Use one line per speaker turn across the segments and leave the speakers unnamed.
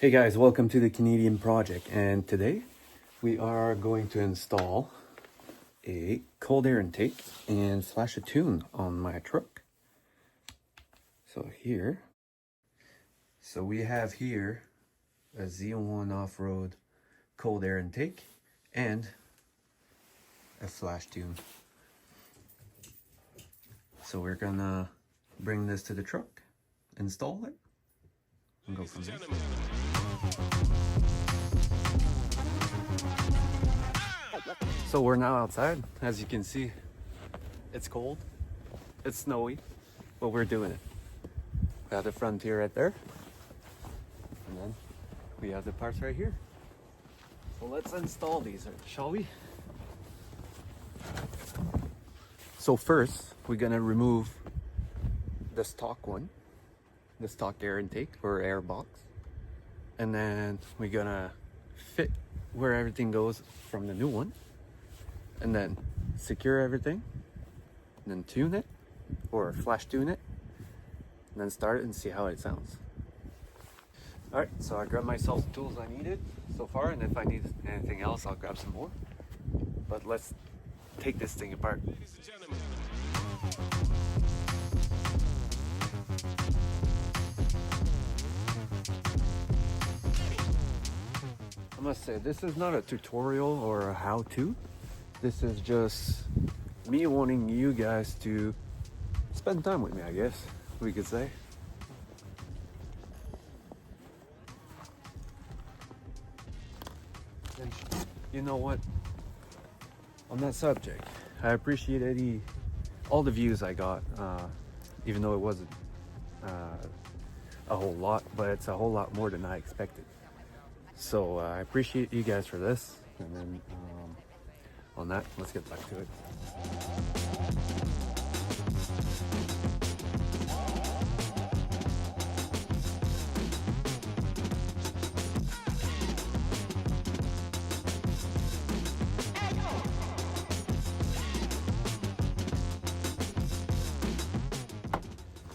Hey guys, welcome to the Canadian project, and today we are going to install a cold air intake and flash a tune on my truck. So we have here a Z1 off-road cold air intake and a flash tune. So we're gonna bring this to the truck, install it, and go from there. So we're now outside. As you can see, it's cold, it's snowy, but we're doing it. We have the Frontier right there, and then we have the parts right here. So let's install these, shall we? So first, we're gonna remove the stock one, the stock air intake or air box, and then we're gonna fit where everything goes from the new one, and then secure everything, and then tune it or flash tune it, and then start it and see how it sounds. All right, so I grabbed myself the tools I needed so far, and if I need anything else, I'll grab some more. But let's take this thing apart.
Ladies and gentlemen.
I must say, this is not a tutorial or a how-to. This is just me wanting you guys to spend time with me, I guess we could say. And you know what? On that subject, I appreciate all the views I got, even though it wasn't a whole lot, but it's a whole lot more than I expected. So I appreciate you guys for this, and then on that, let's get back to it.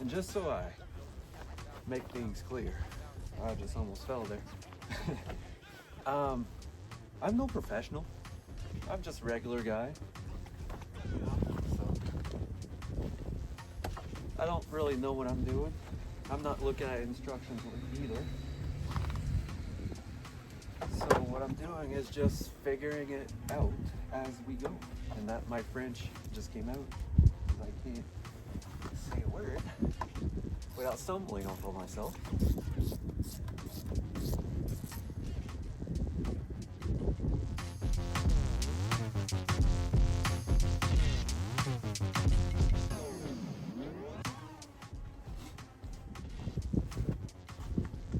And just so I make things clear, I just almost fell there. I'm no professional. I'm just a regular guy. So I don't really know what I'm doing. I'm not looking at instructions either. So what I'm doing is just figuring it out as we go. And that my French just came out, because I can't say a word without stumbling over myself.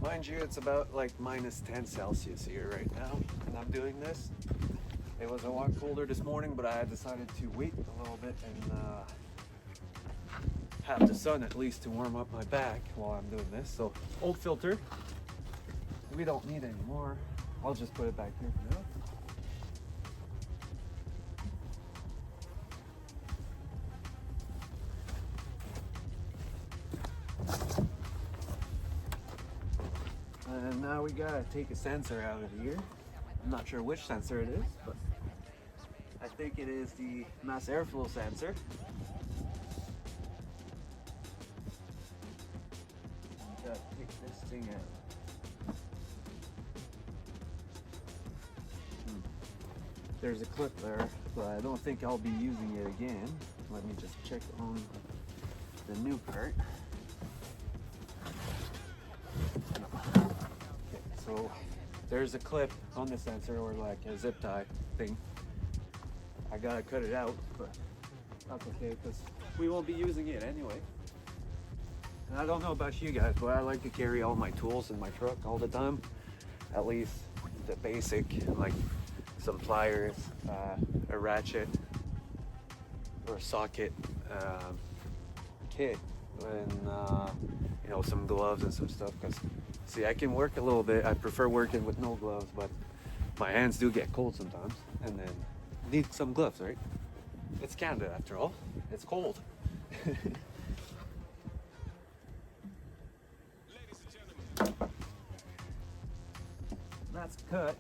Mind you, it's about like minus 10 Celsius here right now, and I'm doing this. It was a lot colder this morning, but I decided to wait a little bit and have the sun at least to warm up my back while I'm doing this. So old filter, we don't need any more. I'll just put it back here for now. And now we gotta take a sensor out of here. I'm not sure which sensor it is, but I think it is the mass airflow sensor. Gotta take this thing out. There's a clip there, but I don't think I'll be using it again. Let me just check on the new part. So there's a clip on the sensor, or like a zip tie thing. I gotta cut it out, but that's okay because we won't be using it anyway. And I don't know about you guys, but I like to carry all my tools in my truck all the time. At least the basic, like some pliers, a ratchet, or a socket kit, and you know, some gloves and some stuff. Because see, I can work a little bit. I prefer working with no gloves, but my hands do get cold sometimes, and then need some gloves, right? It's Canada after all. It's cold. that's cut.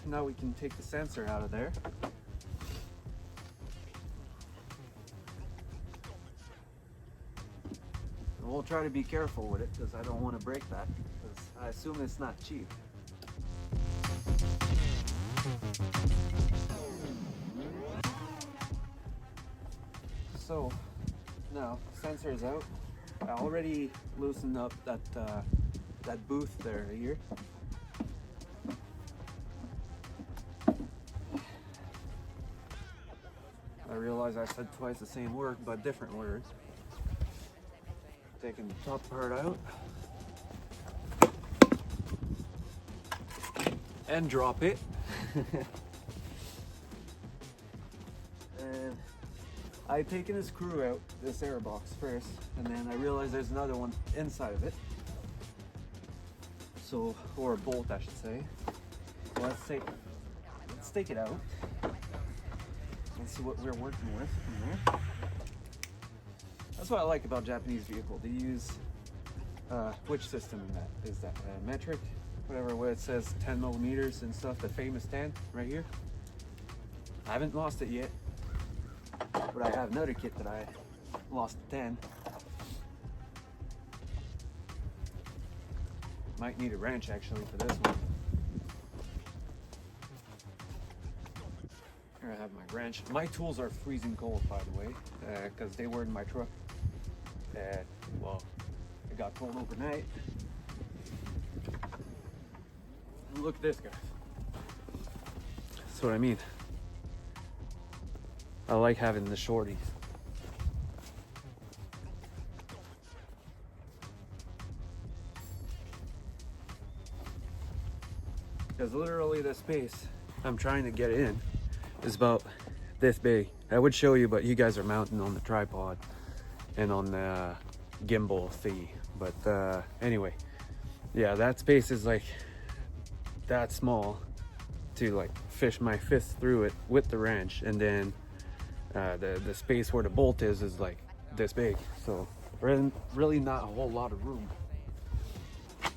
Now we can take the sensor out of there. And we'll try to be careful with it because I don't want to break that, because I assume it's not cheap. So now sensor is out. I already loosened up that booth there here. I realize I said twice the same word, but different words. Taking the top part out. And drop it. And I've taken a screw out, this air box first, and then I realized there's another one inside of it. So, or a bolt I should say. So let's take it out. And see what we're working with in there. That's what I like about Japanese vehicle. They use which system in that? Is that metric? Whatever, where it says 10 millimeters and stuff, the famous 10 right here. I haven't lost it yet, but I have another kit that I lost 10. Might need a wrench actually for this one. Here I have my wrench. My tools are freezing cold, by the way, because they were in my truck. Well, it got cold overnight. And look at this, guys. That's what I mean. I like having the shorties. Because literally the space I'm trying to get in is about this big. I would show you, but you guys are mounting on the tripod and on the gimbal thingy. But anyway, yeah, that space is like that small to like fish my fist through it with the wrench, and then the space where the bolt is like this big. So really not a whole lot of room.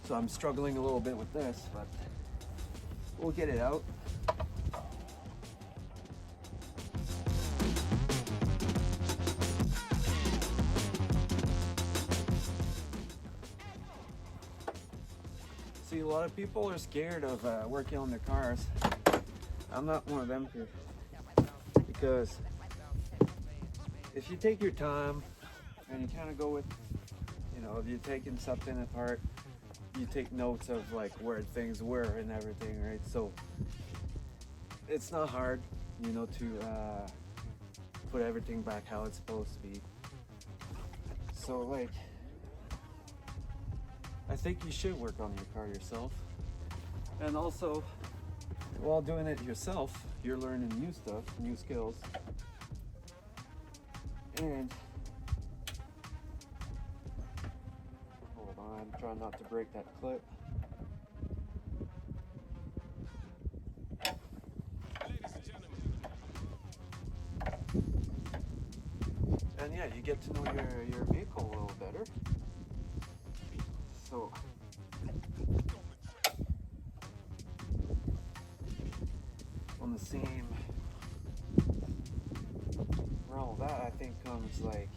So I'm struggling a little bit with this, but we'll get it out. See, a lot of people are scared of working on their cars. I'm not one of them here, because if you take your time and you kind of go with, you know, if you're taking something apart, you take notes of like where things were and everything, right? So it's not hard, you know, to put everything back how it's supposed to be. So like, I think you should work on your car yourself. And also, while doing it yourself, you're learning new stuff, new skills. And hold on, I'm trying not to break that clip. And yeah, you get to know your vehicle a little better. So on the same realm of that, I think comes like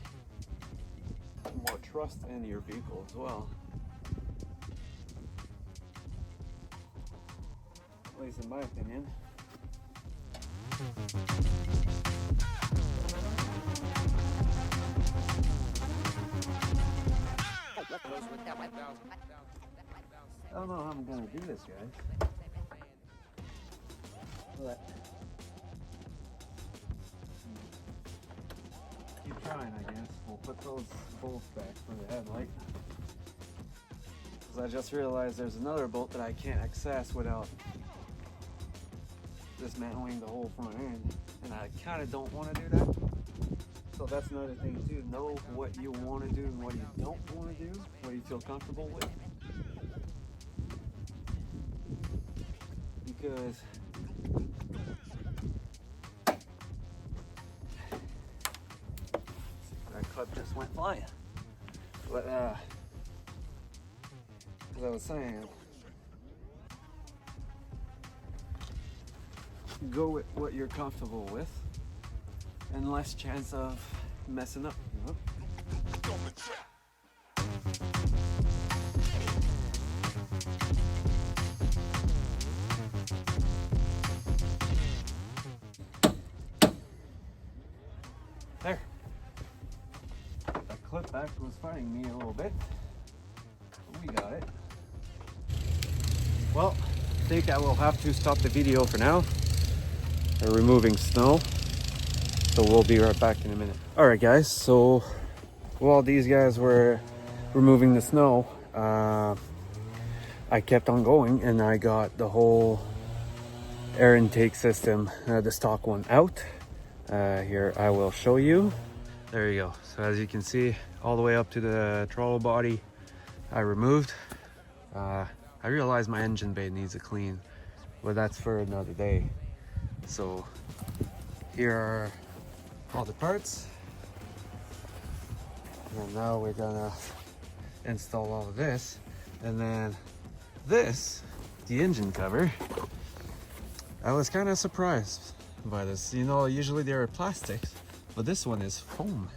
more trust in your vehicle as well. At least in my opinion. I don't know how I'm gonna do this, guys. But keep trying, I guess. We'll put those bolts back for the headlight. Because I just realized there's another bolt that I can't access without dismantling the whole front end. And I kind of don't want to do that. So that's another thing too. Know what you want to do and what you don't want to do. What you feel comfortable with. Because that clip just went flying. But as I was saying, go with what you're comfortable with and less chance of messing up, you know? There. That clip back was fighting me a little bit. We got it. Well, I think I will have to stop the video for now. They're removing snow. So we'll be right back in a minute. All right, guys. So while these guys were removing the snow, I kept on going and I got the whole air intake system, the stock one, out. Here, I will show you. There you go. So as you can see, all the way up to the throttle body, I removed. I realized my engine bay needs a clean, but that's for another day. So here are all the parts. And now we're gonna install all of this. And then this, the engine cover, I was kind of surprised by this. You know, usually they're plastics, but this one is foam.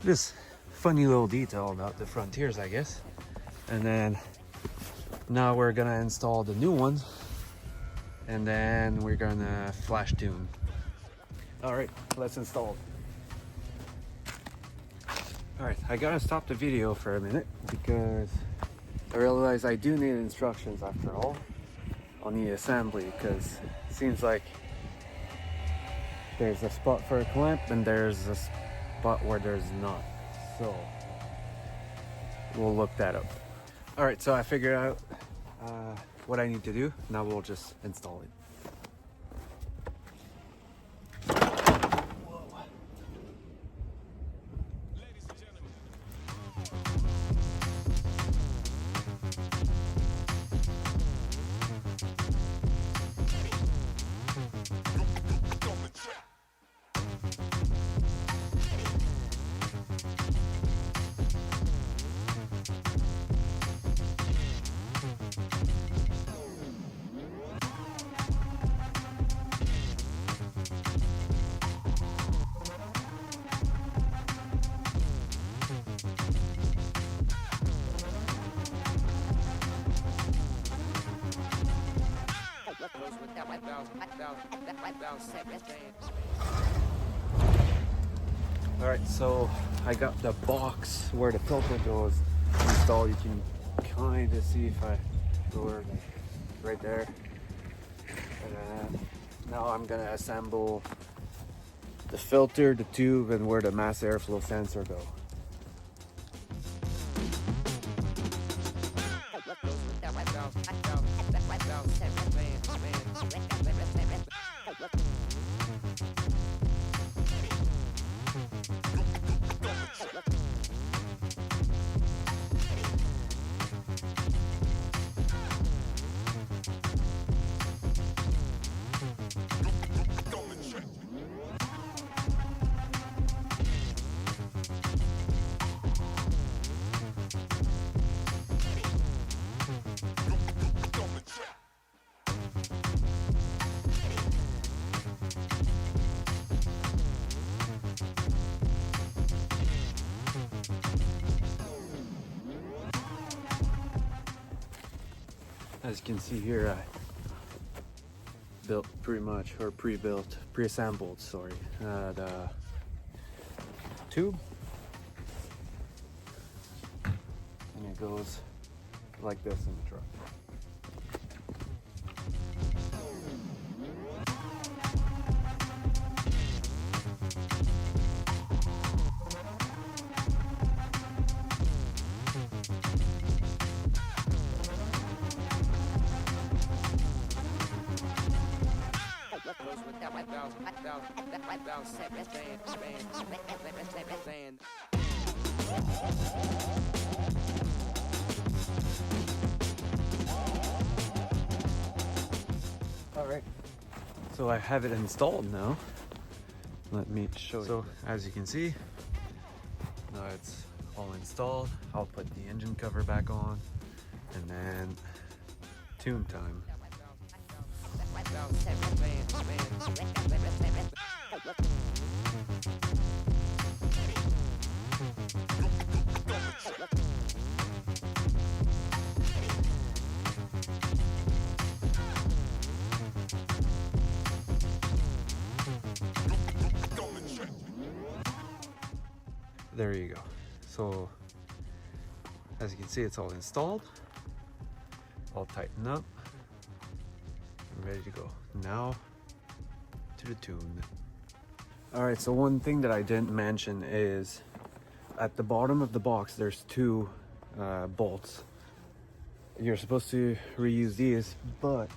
This funny little detail about the Frontiers, I guess. And then now we're gonna install the new one, and then we're gonna flash tune. All right, let's install it. All right, I gotta stop the video for a minute because I realize I do need instructions after all on the assembly, because it seems like there's a spot for a clamp and there's a spot where there's not. So we'll look that up. All right, so I figured out what I need to do. Now we'll just install it. All right, so I got the box where the filter goes installed. You can kind of see if I go right there. And now I'm gonna assemble the filter, the tube, and where the mass airflow sensor go. As you can see here, I built pretty much, or pre-built, pre-assembled, sorry, the tube. And it goes like this in the truck. All right, so I have it installed now. Let me show you. So as you can see, now it's all installed. I'll put the engine cover back on, and then tune time. There you go. So as you can see, it's all installed, all tightened up, and ready to go. Now to the tune. All right, so one thing that I didn't mention is at the bottom of the box there's two bolts. You're supposed to reuse these, but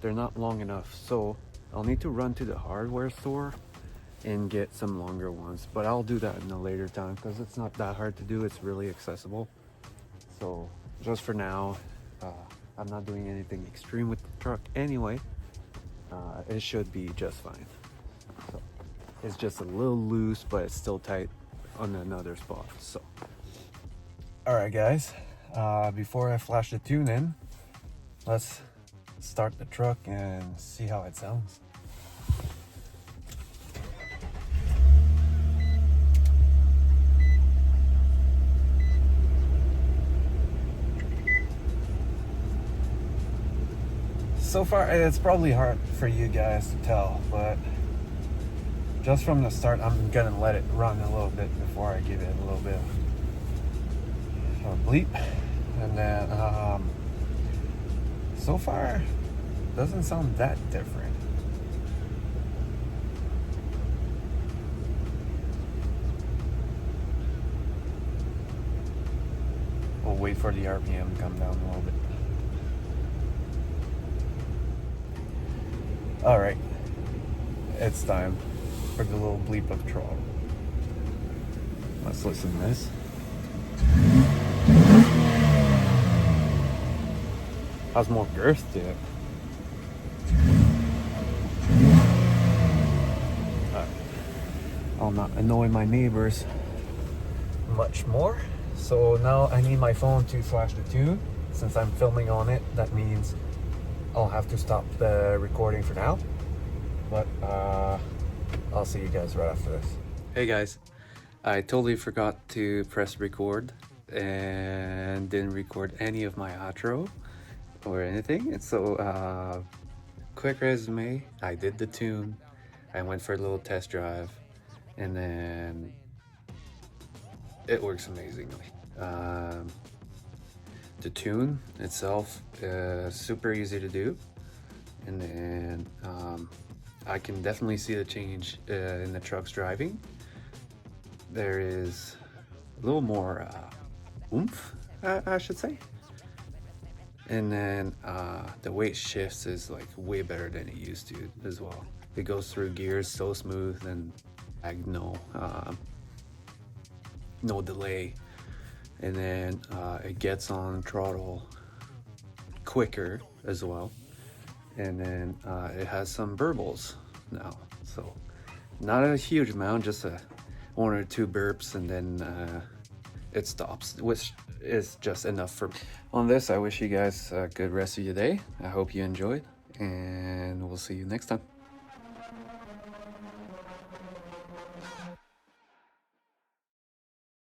they're not long enough, so I'll need to run to the hardware store and get some longer ones, but I'll do that in a later time because it's not that hard to do. It's really accessible. So just for now, I'm not doing anything extreme with the truck anyway. It should be just fine. So it's just a little loose, but it's still tight on another spot. So all right guys, before I flash the tune in, let's start the truck and see how it sounds. So far, it's probably hard for you guys to tell, but just from the start, I'm gonna let it run a little bit before I give it a little bit of a bleep. And then, so far, doesn't sound that different. We'll wait for the RPM to come down a little bit. All right, it's time for the little bleep of throttle. Let's listen to this. Has more girth to it. I'll not annoy my neighbors much more. So now I need my phone to flash the tune. Since I'm filming on it, that means I'll have to stop the recording for now, but I'll see you guys right after this. Hey guys, I totally forgot to press record and didn't record any of my outro or anything. And so quick resume, I did the tune, I went for a little test drive, and then it works amazingly. The tune itself is super easy to do, and then I can definitely see the change in the truck's driving. There is a little more oomph, I should say, and then the way it shifts is like way better than it used to as well. It goes through gears so smooth, and no delay. And then it gets on throttle quicker as well, and then it has some burbles now, so not a huge amount, just one or two burps, and then it stops, which is just enough for me. On this, I wish you guys a good rest of your day. I hope you enjoyed, and we'll see you next time.